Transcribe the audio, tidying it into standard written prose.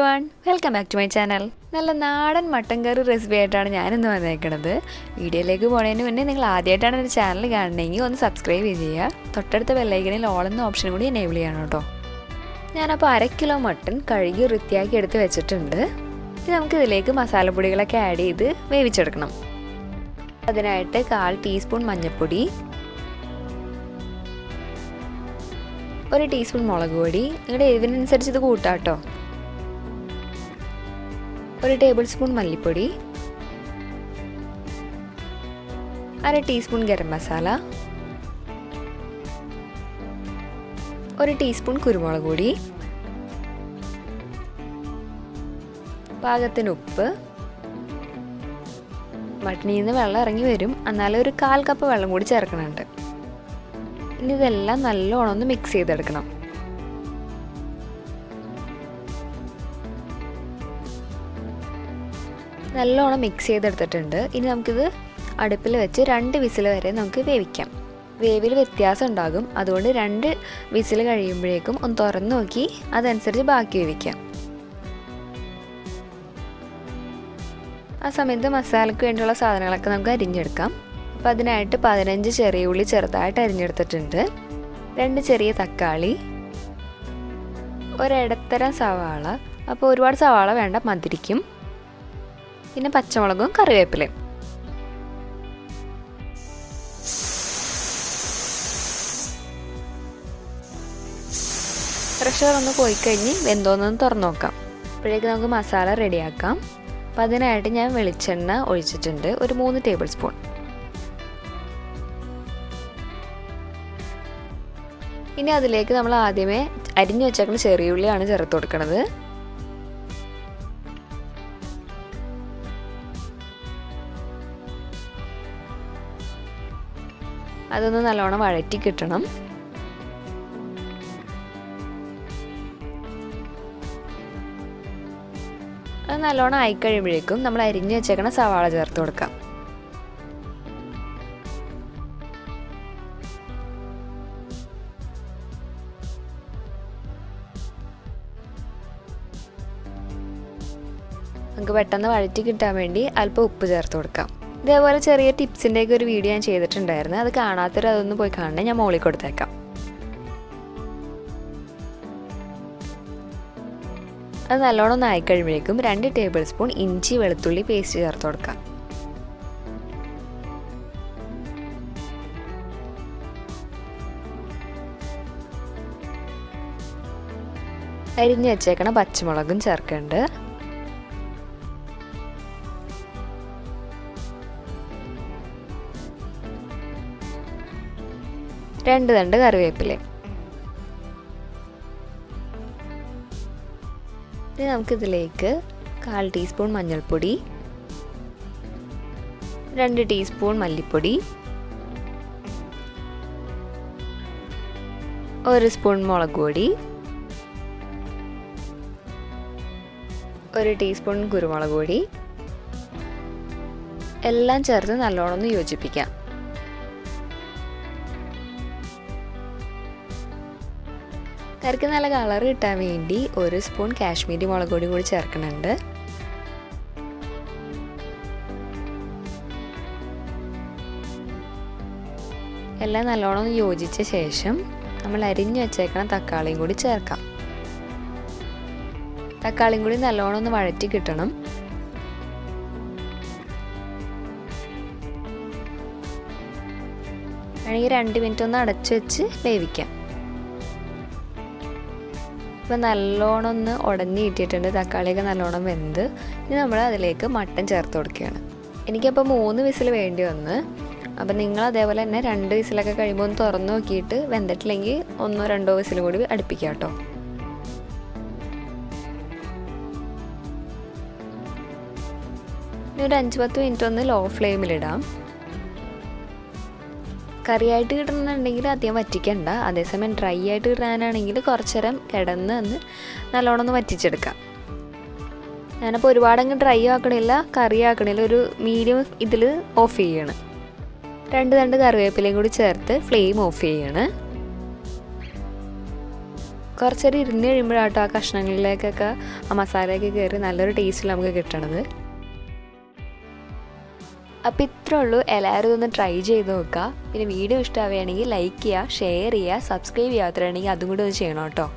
everyone, welcome back to my channel. നല്ല നാടൻ mutton കറി recipe ആയിട്ടാണ് ഞാനിന്ന് വന്നേക്കുന്നത്. വീഡിയോയിലേക്ക് പോകുന്നതിന് മുന്നേ നിങ്ങൾ ആദ്യമായിട്ടാണ് എൻ്റെ ചാനൽ കാണണമെങ്കിൽ ഒന്ന് സബ്സ്ക്രൈബ് ചെയ്യുക. തൊട്ടടുത്ത ബെല്ലൈക്കണിൽ ഓൾ എന്ന ഓപ്ഷൻ കൂടി എനേബിൾ ചെയ്യണം കേട്ടോ. ഞാനപ്പോൾ 1/2 കിലോ മട്ടൻ കഴുകി വൃത്തിയാക്കി എടുത്ത് വെച്ചിട്ടുണ്ട്. ഇനി നമുക്കിതിലേക്ക് മസാലപ്പൊടികളൊക്കെ ആഡ് ചെയ്ത് വേവിച്ചെടുക്കണം. അതിനായിട്ട് 1/4 ടീസ്പൂൺ മഞ്ഞൾപ്പൊടി, 1 ടീസ്പൂൺ മുളക് പൊടി, നിങ്ങളുടെ എരിവിനനുസരിച്ച് ഇത് കൂട്ടാം കേട്ടോ. 1 ടേബിൾ സ്പൂൺ മല്ലിപ്പൊടി, 1/2 ടീസ്പൂൺ ഗരം മസാല, 1 ടീസ്പൂൺ കുരുമുളക് പൊടി, പാകത്തിന് ഉപ്പ്. മട്ടനിൽ നിന്ന് വെള്ളം ഇറങ്ങി വരും, എന്നാലും ഒരു 1/4 കപ്പ് വെള്ളം കൂടി ചേർക്കണുണ്ട്. ഇനി ഇതെല്ലാം നല്ലോണം ഒന്ന് മിക്സ് ചെയ്തെടുക്കണം. നല്ലോണം മിക്സ് ചെയ്തെടുത്തിട്ടുണ്ട്. ഇനി നമുക്കിത് അടുപ്പിൽ വെച്ച് 2 വിസിൽ വരെ നമുക്ക് വേവിക്കാം. വേവിൽ വ്യത്യാസം ഉണ്ടാകും, അതുകൊണ്ട് 2 വിസിൽ കഴിയുമ്പോഴേക്കും ഒന്ന് തുറന്ന് നോക്കി അതനുസരിച്ച് ബാക്കി വേവിക്കാം. ആ സമയത്ത് മസാലയ്ക്ക് വേണ്ടിയുള്ള സാധനങ്ങളൊക്കെ നമുക്ക് അരിഞ്ഞെടുക്കാം. അപ്പോൾ അതിനായിട്ട് 15 ചെറിയ ഉള്ളി ചെറുതായിട്ട് അരിഞ്ഞെടുത്തിട്ടുണ്ട്, 2 ചെറിയ തക്കാളി, ഒരിടത്തരം സവാള, അപ്പോൾ ഒരുപാട് സവാള വേണ്ട, മധുരിക്കും, പിന്നെ പച്ചമുളകും കറിവേപ്പിലയും. പ്രഷർ ഒന്ന് പോയി കഴിഞ്ഞ് വെന്തോന്നൊന്ന് തുറന്നു നോക്കാം. അപ്പോഴേക്ക് നമുക്ക് മസാല റെഡിയാക്കാം. അപ്പോൾ അതിനായിട്ട് ഞാൻ വെളിച്ചെണ്ണ ഒഴിച്ചിട്ടുണ്ട്, ഒരു 3 ടേബിൾ സ്പൂൺ. ഇനി അതിലേക്ക് നമ്മൾ ആദ്യമേ അരിഞ്ഞു വെച്ചേക്കുന്ന ചെറിയ ഉള്ളിയാണ് ചേർത്ത് കൊടുക്കുന്നത്. അതൊന്ന് നല്ലോണം വഴറ്റി കിട്ടണം. അത് നല്ലോണം ആയിക്കഴിയുമ്പോഴേക്കും നമ്മൾ അരിഞ്ഞു വെച്ചേക്കണ സവാള ചേർത്ത് കൊടുക്കാം. നമുക്ക് പെട്ടെന്ന് വഴറ്റി കിട്ടാൻ വേണ്ടി അല്പം ഉപ്പ് ചേർത്ത് കൊടുക്കാം. ഇതേപോലെ ചെറിയ ടിപ്സിൻ്റെയൊക്കെ ഒരു വീഡിയോ ഞാൻ ചെയ്തിട്ടുണ്ടായിരുന്നു, അത് കാണാത്തവർ അതൊന്ന് പോയി കാണണേ, ഞാൻ മുകളിൽ കൊടുത്തേക്കാം. അത് നല്ലോണം ഒന്ന് ആയിക്കഴിയുമ്പോഴേക്കും 2 ടേബിൾ സ്പൂൺ ഇഞ്ചി വെളുത്തുള്ളി പേസ്റ്റ് ചേർത്ത് കൊടുക്കാം. അരിഞ്ഞ് വെച്ചേക്കണ പച്ചമുളകും ചേർക്കുന്നുണ്ട്. രണ്ട് തണ്ട് കറിവേപ്പില. ഇനി നമുക്കിതിലേക്ക് 1/4 ടീസ്പൂൺ മഞ്ഞൾപ്പൊടി, 2 ടീസ്പൂൺ മല്ലിപ്പൊടി, 1 സ്പൂൺ മുളക് പൊടി, 1 ടീസ്പൂൺ കുരുമുളക് പൊടി എല്ലാം ചേർത്ത് നല്ലോണം ഒന്ന് യോജിപ്പിക്കാം. കറിക്ക് നല്ല കളർ കിട്ടാൻ വേണ്ടി 1 സ്പൂൺ കാശ്മീരി മുളക് പൊടി കൂടി ചേർക്കുന്നുണ്ട്. എല്ലാം നല്ലോണം യോജിച്ച ശേഷം നമ്മൾ അരിഞ്ഞു വെച്ചേക്കണ തക്കാളിയും കൂടി ചേർക്കാം. തക്കാളിയും കൂടി നല്ലോണം ഒന്ന് വഴറ്റി കിട്ടണം. വേണമെങ്കിൽ 2 മിനിറ്റ് ഒന്ന് അടച്ചു വെച്ച് വേവിക്കാം. ഇപ്പോൾ നല്ലോണം ഒന്ന് ഉടഞ്ഞ് കിട്ടിയിട്ടുണ്ട്, തക്കാളിയൊക്കെ നല്ലോണം വെന്ത്. ഇനി നമ്മൾ അതിലേക്ക് മട്ടൻ ചേർത്ത് കൊടുക്കുകയാണ്. എനിക്കപ്പോൾ 3 വിസിൽ വേണ്ടി വന്ന്. അപ്പോൾ നിങ്ങൾ അതേപോലെ തന്നെ 2 വിസിലൊക്കെ കഴിയുമ്പോൾ ഒന്ന് തുറന്ന് നോക്കിയിട്ട് വെന്തിട്ടില്ലെങ്കിൽ 1-2 വിസിൽ കൂടി അടുപ്പിക്കാം കേട്ടോ. ഇനി ഒരു 5-10 മിനിറ്റ് ഒന്ന് ലോ ഫ്ലെയിമിലിടാം. കറിയായിട്ട് കിട്ടണമെന്നുണ്ടെങ്കിൽ അധികം വറ്റിക്കണ്ട, അതേസമയം ഡ്രൈ ആയിട്ട് കിട്ടാനാണെങ്കിൽ കുറച്ച് നേരം കിടന്ന് നല്ലോണം ഒന്ന് വറ്റിച്ചെടുക്കാം. ഞാനപ്പോൾ ഒരുപാടങ്ങ് ഡ്രൈ ആക്കണില്ല, കറി ആക്കണില്ല, ഒരു മീഡിയം ഇതിൽ ഓഫ് ചെയ്യണം. 2 തണ്ട് കറിവേപ്പിലയും കൂടി ചേർത്ത് ഫ്ലെയിം ഓഫ് ചെയ്യണം. കുറച്ചേരം ഇരുന്ന് കഴിയുമ്പോഴാട്ടോ ആ കഷ്ണങ്ങളിലേക്കൊക്കെ ആ മസാലയൊക്കെ കയറി നല്ലൊരു ടേസ്റ്റിൽ നമുക്ക് കിട്ടണത്. അപ്പോൾ ഇത്രേ ഉള്ളൂ. എല്ലാവരും ഇതൊന്ന് ട്രൈ ചെയ്ത് നോക്കുക. പിന്നെ വീഡിയോ ഇഷ്ടമാവുകയാണെങ്കിൽ ലൈക്ക് ചെയ്യുക, ഷെയർ ചെയ്യുക, സബ്സ്ക്രൈബ് ചെയ്യാത്തവരാണെങ്കിൽ അതും കൂടി ഒന്ന് ചെയ്യണം കേട്ടോ.